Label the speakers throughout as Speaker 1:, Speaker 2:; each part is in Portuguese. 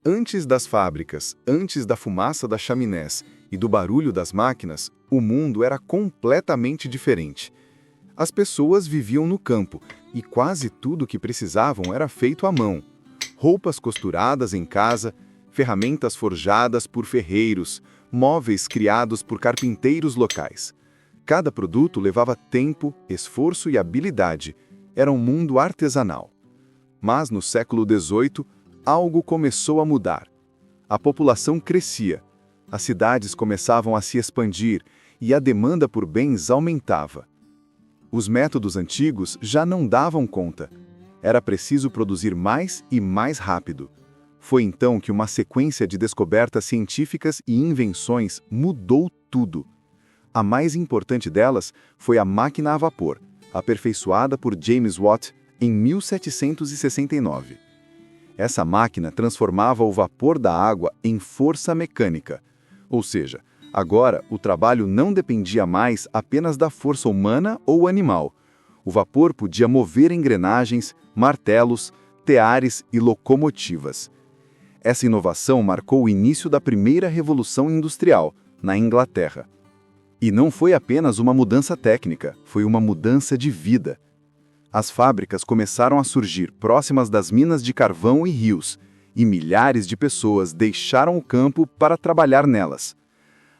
Speaker 1: Antes das fábricas, antes da fumaça das chaminés e do barulho das máquinas, o mundo era completamente diferente. As pessoas viviam no campo e quase tudo o que precisavam era feito à mão. Roupas costuradas em casa, ferramentas forjadas por ferreiros, móveis criados por carpinteiros locais. Cada produto levava tempo, esforço e habilidade. Era um mundo artesanal. Mas no século XVIII, algo começou a mudar. A população crescia, as cidades começavam a se expandir e a demanda por bens aumentava. Os métodos antigos já não davam conta. Era preciso produzir mais e mais rápido. Foi então que uma sequência de descobertas científicas e invenções mudou tudo. A mais importante delas foi a máquina a vapor, aperfeiçoada por James Watt em 1769. Essa máquina transformava o vapor da água em força mecânica. Ou seja, agora o trabalho não dependia mais apenas da força humana ou animal. O vapor podia mover engrenagens, martelos, teares e locomotivas. Essa inovação marcou o início da primeira revolução industrial, na Inglaterra. E não foi apenas uma mudança técnica, foi uma mudança de vida. As fábricas começaram a surgir próximas das minas de carvão e rios, e milhares de pessoas deixaram o campo para trabalhar nelas.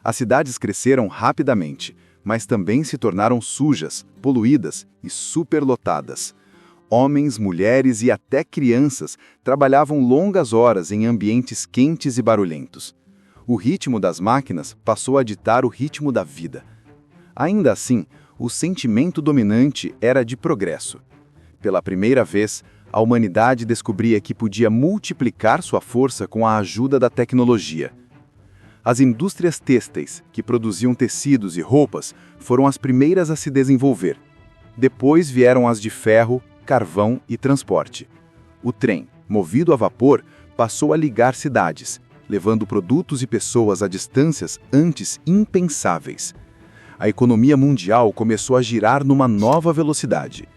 Speaker 1: As cidades cresceram rapidamente, mas também se tornaram sujas, poluídas e superlotadas. Homens, mulheres e até crianças trabalhavam longas horas em ambientes quentes e barulhentos. O ritmo das máquinas passou a ditar o ritmo da vida. Ainda assim, o sentimento dominante era de progresso. Pela primeira vez, a humanidade descobria que podia multiplicar sua força com a ajuda da tecnologia. As indústrias têxteis, que produziam tecidos e roupas, foram as primeiras a se desenvolver. Depois vieram as de ferro, carvão e transporte. O trem, movido a vapor, passou a ligar cidades, levando produtos e pessoas a distâncias antes impensáveis. A economia mundial começou a girar numa nova velocidade.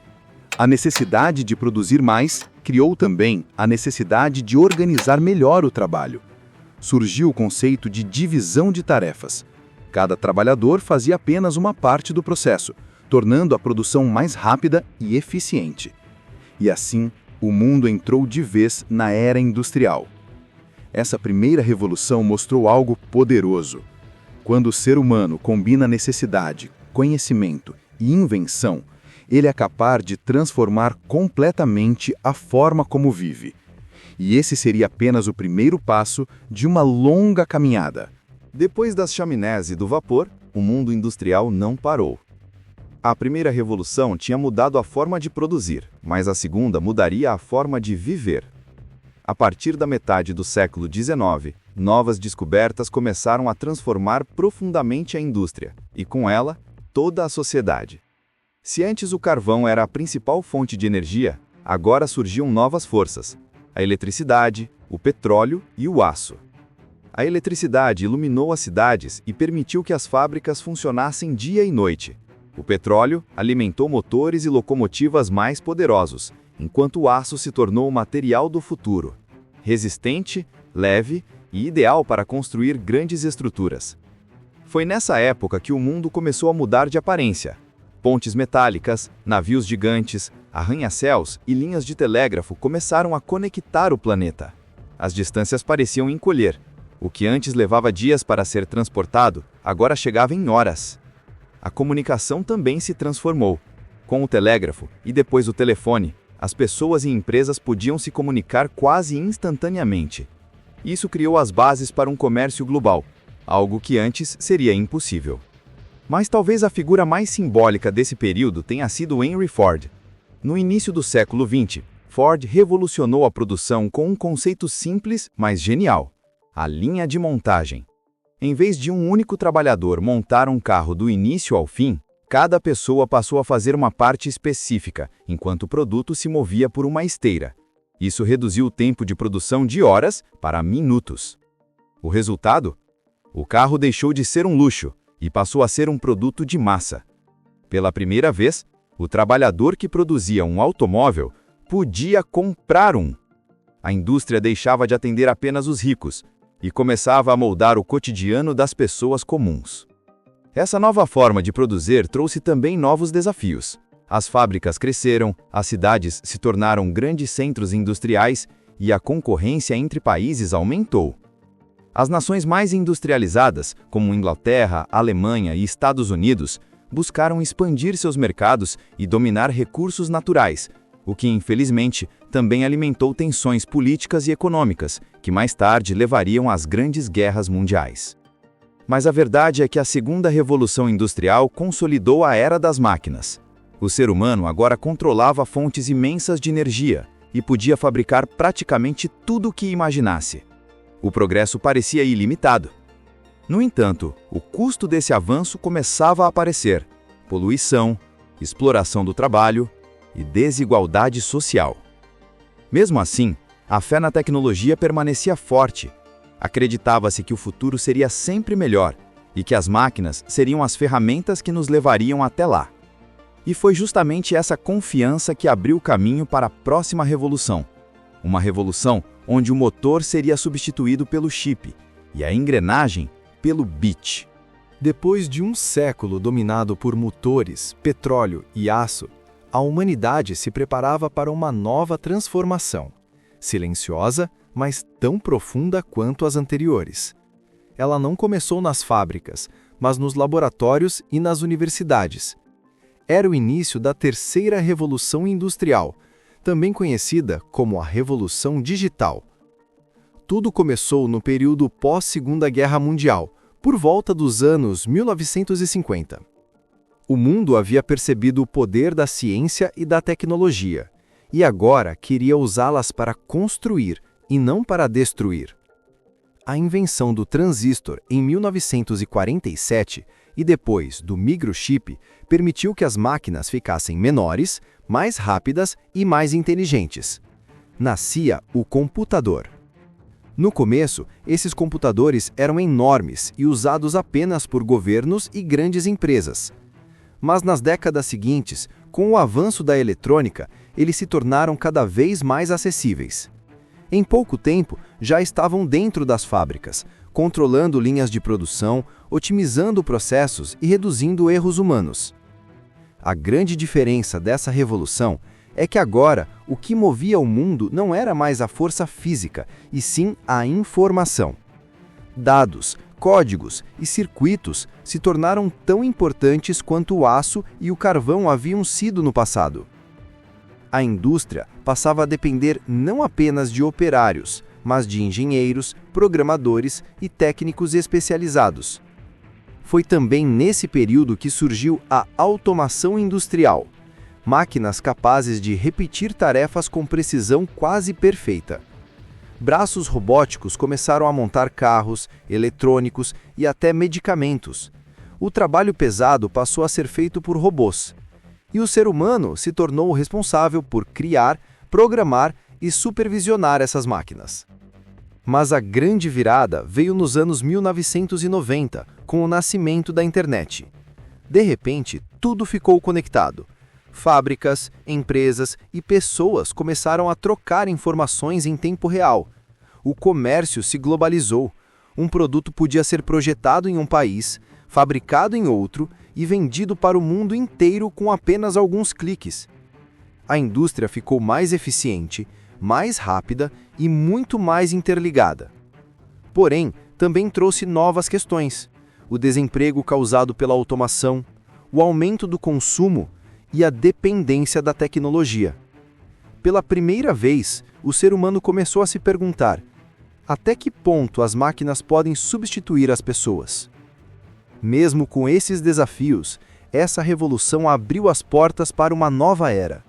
Speaker 1: A necessidade de produzir mais criou também a necessidade de organizar melhor o trabalho. Surgiu o conceito de divisão de tarefas. Cada trabalhador fazia apenas uma parte do processo, tornando a produção mais rápida e eficiente. E assim, o mundo entrou de vez na era industrial. Essa primeira revolução mostrou algo poderoso. Quando o ser humano combina necessidade, conhecimento e invenção, ele é capaz de transformar completamente a forma como vive. E esse seria apenas o primeiro passo de uma longa caminhada.
Speaker 2: Depois das chaminés e do vapor, o mundo industrial não parou. A primeira revolução tinha mudado a forma de produzir, mas a segunda mudaria a forma de viver. A partir da metade do século XIX, novas descobertas começaram a transformar profundamente a indústria, e com ela, toda a sociedade. Se antes o carvão era a principal fonte de energia, agora surgiam novas forças: a eletricidade, o petróleo e o aço. A eletricidade iluminou as cidades e permitiu que as fábricas funcionassem dia e noite. O petróleo alimentou motores e locomotivas mais poderosos, enquanto o aço se tornou o material do futuro, resistente, leve e ideal para construir grandes estruturas. Foi nessa época que o mundo começou a mudar de aparência. Pontes metálicas, navios gigantes, arranha-céus e linhas de telégrafo começaram a conectar o planeta. As distâncias pareciam encolher. O que antes levava dias para ser transportado, agora chegava em horas. A comunicação também se transformou. Com o telégrafo e depois o telefone, as pessoas e empresas podiam se comunicar quase instantaneamente. Isso criou as bases para um comércio global, algo que antes seria impossível. Mas talvez a figura mais simbólica desse período tenha sido Henry Ford. No início do século XX, Ford revolucionou a produção com um conceito simples, mas genial: a linha de montagem. Em vez de um único trabalhador montar um carro do início ao fim, cada pessoa passou a fazer uma parte específica, enquanto o produto se movia por uma esteira. Isso reduziu o tempo de produção de horas para minutos. O resultado? O carro deixou de ser um luxo e passou a ser um produto de massa. Pela primeira vez, o trabalhador que produzia um automóvel podia comprar um. A indústria deixava de atender apenas os ricos e começava a moldar o cotidiano das pessoas comuns. Essa nova forma de produzir trouxe também novos desafios. As fábricas cresceram, as cidades se tornaram grandes centros industriais e a concorrência entre países aumentou. As nações mais industrializadas, como Inglaterra, Alemanha e Estados Unidos, buscaram expandir seus mercados e dominar recursos naturais, o que, infelizmente, também alimentou tensões políticas e econômicas, que mais tarde levariam às grandes guerras mundiais. Mas a verdade é que a segunda revolução industrial consolidou a era das máquinas. O ser humano agora controlava fontes imensas de energia e podia fabricar praticamente tudo o que imaginasse. O progresso parecia ilimitado. No entanto, o custo desse avanço começava a aparecer: poluição, exploração do trabalho e desigualdade social. Mesmo assim, a fé na tecnologia permanecia forte. Acreditava-se que o futuro seria sempre melhor e que as máquinas seriam as ferramentas que nos levariam até lá. E foi justamente essa confiança que abriu o caminho para a próxima revolução. Uma revolução onde o motor seria substituído pelo chip e a engrenagem pelo bit.
Speaker 3: Depois de um século dominado por motores, petróleo e aço, a humanidade se preparava para uma nova transformação, silenciosa, mas tão profunda quanto as anteriores. Ela não começou nas fábricas, mas nos laboratórios e nas universidades. Era o início da terceira revolução industrial, também conhecida como a Revolução Digital. Tudo começou no período pós-Segunda Guerra Mundial, por volta dos anos 1950. O mundo havia percebido o poder da ciência e da tecnologia, e agora queria usá-las para construir e não para destruir. A invenção do transistor em 1947 e depois do microchip permitiu que as máquinas ficassem menores, mais rápidas e mais inteligentes. Nascia o computador. No começo, esses computadores eram enormes e usados apenas por governos e grandes empresas. Mas nas décadas seguintes, com o avanço da eletrônica, eles se tornaram cada vez mais acessíveis. Em pouco tempo, já estavam dentro das fábricas, controlando linhas de produção, otimizando processos e reduzindo erros humanos. A grande diferença dessa revolução é que agora o que movia o mundo não era mais a força física, e sim a informação. Dados, códigos e circuitos se tornaram tão importantes quanto o aço e o carvão haviam sido no passado. A indústria passava a depender não apenas de operários, mas de engenheiros, programadores e técnicos especializados. Foi também nesse período que surgiu a automação industrial, máquinas capazes de repetir tarefas com precisão quase perfeita. Braços robóticos começaram a montar carros, eletrônicos e até medicamentos. O trabalho pesado passou a ser feito por robôs. E o ser humano se tornou o responsável por criar, programar e supervisionar essas máquinas. Mas a grande virada veio nos anos 1990, com o nascimento da internet. De repente, tudo ficou conectado. Fábricas, empresas e pessoas começaram a trocar informações em tempo real. O comércio se globalizou. Um produto podia ser projetado em um país, fabricado em outro e vendido para o mundo inteiro com apenas alguns cliques. A indústria ficou mais eficiente, mais rápida e muito mais interligada. Porém, também trouxe novas questões: o desemprego causado pela automação, o aumento do consumo e a dependência da tecnologia. Pela primeira vez, o ser humano começou a se perguntar: até que ponto as máquinas podem substituir as pessoas? Mesmo com esses desafios, essa revolução abriu as portas para uma nova era.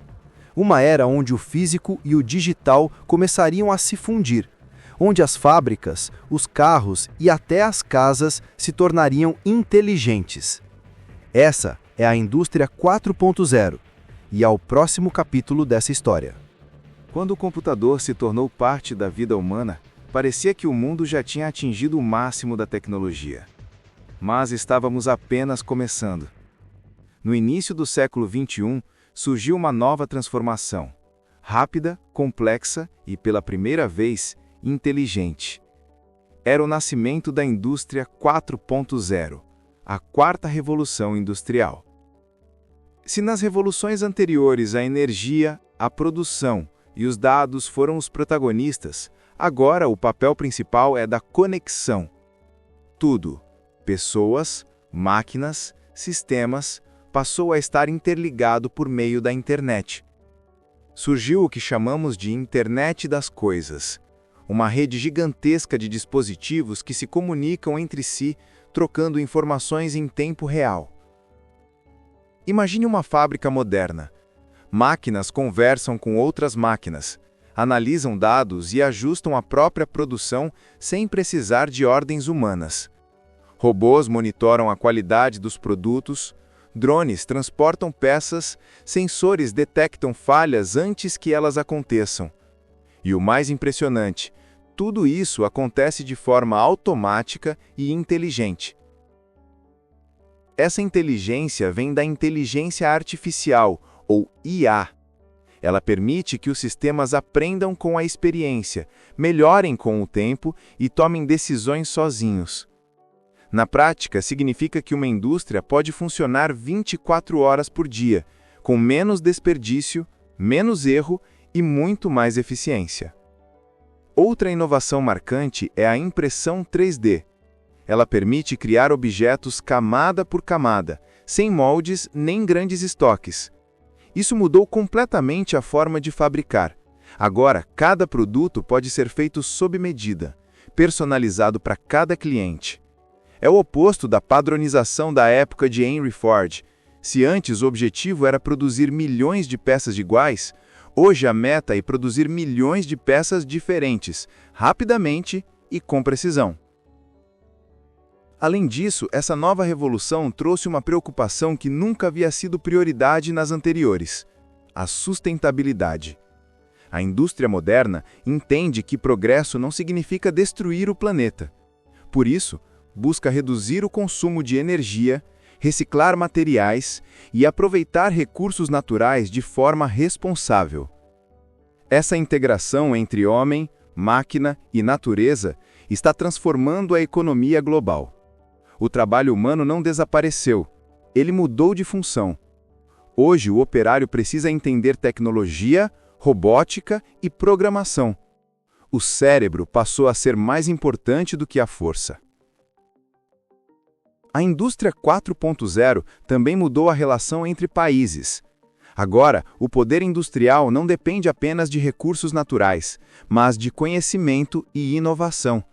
Speaker 3: Uma era onde o físico e o digital começariam a se fundir, onde as fábricas, os carros e até as casas se tornariam inteligentes. Essa é a Indústria 4.0 e é o próximo capítulo dessa história.
Speaker 1: Quando o computador se tornou parte da vida humana, parecia que o mundo já tinha atingido o máximo da tecnologia. Mas estávamos apenas começando. No início do século XXI, surgiu uma nova transformação.
Speaker 2: rápida, complexa e, pela primeira vez, inteligente. Era o nascimento da indústria 4.0, a quarta revolução industrial. Se nas revoluções anteriores a energia, a produção e os dados foram os protagonistas, agora o papel principal é da conexão. Tudo, pessoas, máquinas, sistemas, passou a estar interligado por meio da internet. Surgiu o que chamamos de Internet das Coisas, uma rede gigantesca de dispositivos que se comunicam entre si, trocando informações em tempo real. Imagine uma fábrica moderna. Máquinas conversam com outras máquinas, analisam dados e ajustam a própria produção sem precisar de ordens humanas. Robôs monitoram a qualidade dos produtos, drones transportam peças, sensores detectam falhas antes que elas aconteçam. E o mais impressionante, tudo isso acontece de forma automática e inteligente. Essa inteligência vem da inteligência artificial, ou IA. Ela permite que os sistemas aprendam com a experiência, melhorem com o tempo e tomem decisões sozinhos. Na prática, significa que uma indústria pode funcionar 24 horas por dia, com menos desperdício, menos erro e muito mais eficiência. Outra inovação marcante é a impressão 3D. Ela permite criar objetos camada por camada, sem moldes nem grandes estoques. Isso mudou completamente a forma de fabricar. Agora, cada produto pode ser feito sob medida, personalizado para cada cliente. É o oposto da padronização da época de Henry Ford. Se antes o objetivo era produzir milhões de peças iguais, hoje a meta é produzir milhões de peças diferentes, rapidamente e com precisão. Além disso, essa nova revolução trouxe uma preocupação que nunca havia sido prioridade nas anteriores: a sustentabilidade. A indústria moderna entende que progresso não significa destruir o planeta. Por isso, busca reduzir o consumo de energia, reciclar materiais e aproveitar recursos naturais de forma responsável. Essa integração entre homem, máquina e natureza está transformando a economia global. O trabalho humano não desapareceu, ele mudou de função. Hoje, o operário precisa entender tecnologia, robótica e programação. O cérebro passou a ser mais importante do que a força. A indústria 4.0 também mudou a relação entre países. Agora, o poder industrial não depende apenas de recursos naturais, mas de conhecimento e inovação.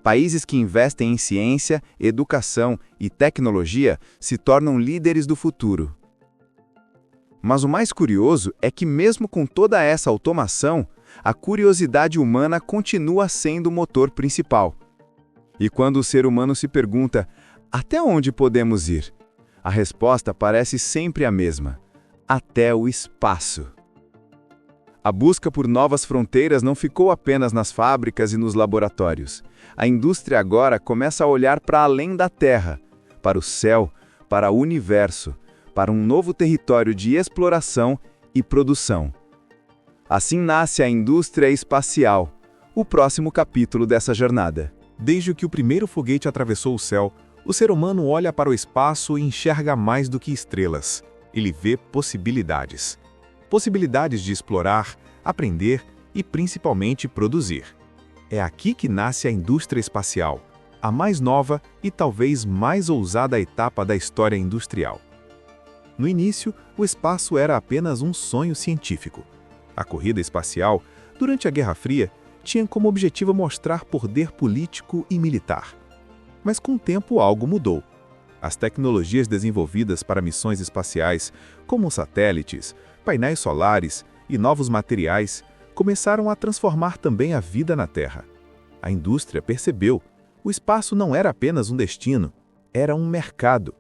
Speaker 2: Países que investem em ciência, educação e tecnologia se tornam líderes do futuro. Mas o mais curioso é que, mesmo com toda essa automação, a curiosidade humana continua sendo o motor principal. E quando o ser humano se pergunta: até onde podemos ir? A resposta parece sempre a mesma: até o espaço. A busca por novas fronteiras não ficou apenas nas fábricas e nos laboratórios. A indústria agora começa a olhar para além da Terra, para o céu, para o universo, para um novo território de exploração e produção. Assim nasce a indústria espacial, o próximo capítulo dessa jornada.
Speaker 3: Desde que o primeiro foguete atravessou o céu, o ser humano olha para o espaço e enxerga mais do que estrelas. Ele vê possibilidades. Possibilidades de explorar, aprender e, principalmente, produzir. É aqui que nasce a indústria espacial, a mais nova e talvez mais ousada etapa da história industrial. No início, o espaço era apenas um sonho científico. A corrida espacial, durante a Guerra Fria, tinha como objetivo mostrar poder político e militar. Mas com o tempo algo mudou. As tecnologias desenvolvidas para missões espaciais, como satélites, painéis solares e novos materiais, começaram a transformar também a vida na Terra. A indústria percebeu: o espaço não era apenas um destino, era um mercado.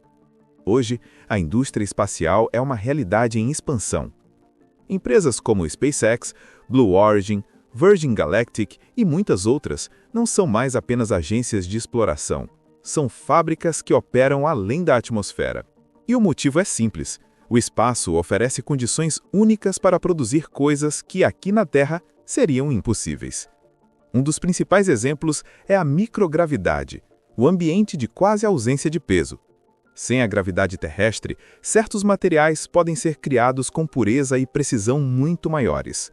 Speaker 3: Hoje, a indústria espacial é uma realidade em expansão. Empresas como SpaceX, Blue Origin, Virgin Galactic e muitas outras não são mais apenas agências de exploração. São fábricas que operam além da atmosfera. E o motivo é simples:
Speaker 4: O espaço oferece condições únicas para produzir coisas que aqui na Terra seriam impossíveis. Um dos principais exemplos é a microgravidade, o ambiente de quase ausência de peso. Sem a gravidade terrestre, certos materiais podem ser criados com pureza e precisão muito maiores.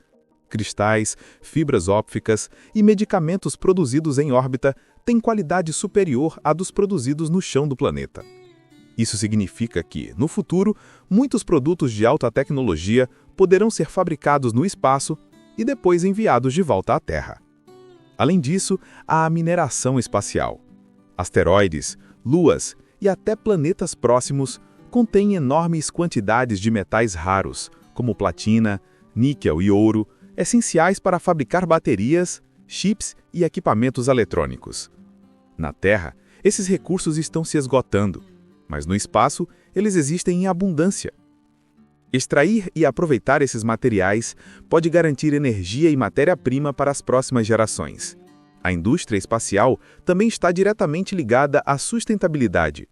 Speaker 4: Cristais, fibras ópticas e medicamentos produzidos em órbita têm qualidade superior à dos produzidos no chão do planeta. Isso significa que, no futuro, muitos produtos de alta tecnologia poderão ser fabricados no espaço e depois enviados de volta à Terra. Além disso, há a mineração espacial. Asteroides, luas e até planetas próximos contêm enormes quantidades de metais raros, como platina, níquel e ouro, essenciais para fabricar baterias, chips e equipamentos eletrônicos. Na Terra, esses recursos estão se esgotando, mas no espaço eles existem em abundância. Extrair e aproveitar esses materiais pode garantir energia e matéria-prima para as próximas gerações. A indústria espacial também está diretamente ligada à sustentabilidade.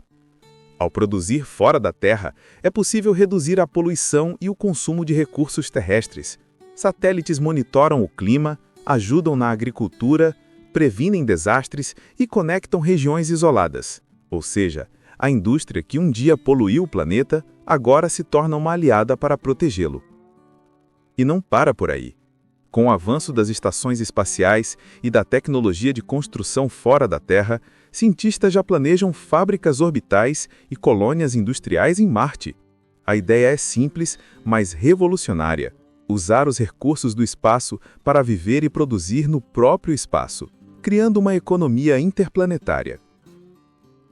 Speaker 4: Ao produzir fora da Terra, é possível reduzir a poluição e o consumo de recursos terrestres. Satélites monitoram o clima, ajudam na agricultura, previnem desastres e conectam regiões isoladas. Ou seja, a indústria que um dia poluiu o planeta, agora se torna uma aliada para protegê-lo. E não para por aí. Com o avanço das estações espaciais e da tecnologia de construção fora da Terra, cientistas já planejam fábricas orbitais e colônias industriais em Marte. A ideia é simples, mas revolucionária: usar os recursos do espaço para viver e produzir no próprio espaço, criando uma economia interplanetária.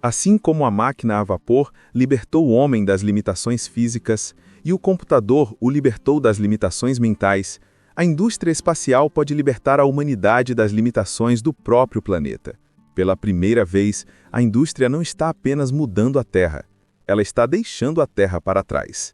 Speaker 4: Assim como a máquina a vapor libertou o homem das limitações físicas e o computador o libertou das limitações mentais, a indústria espacial pode libertar a humanidade das limitações do próprio planeta. Pela primeira vez, a indústria não está apenas mudando a Terra, ela está deixando a Terra para trás.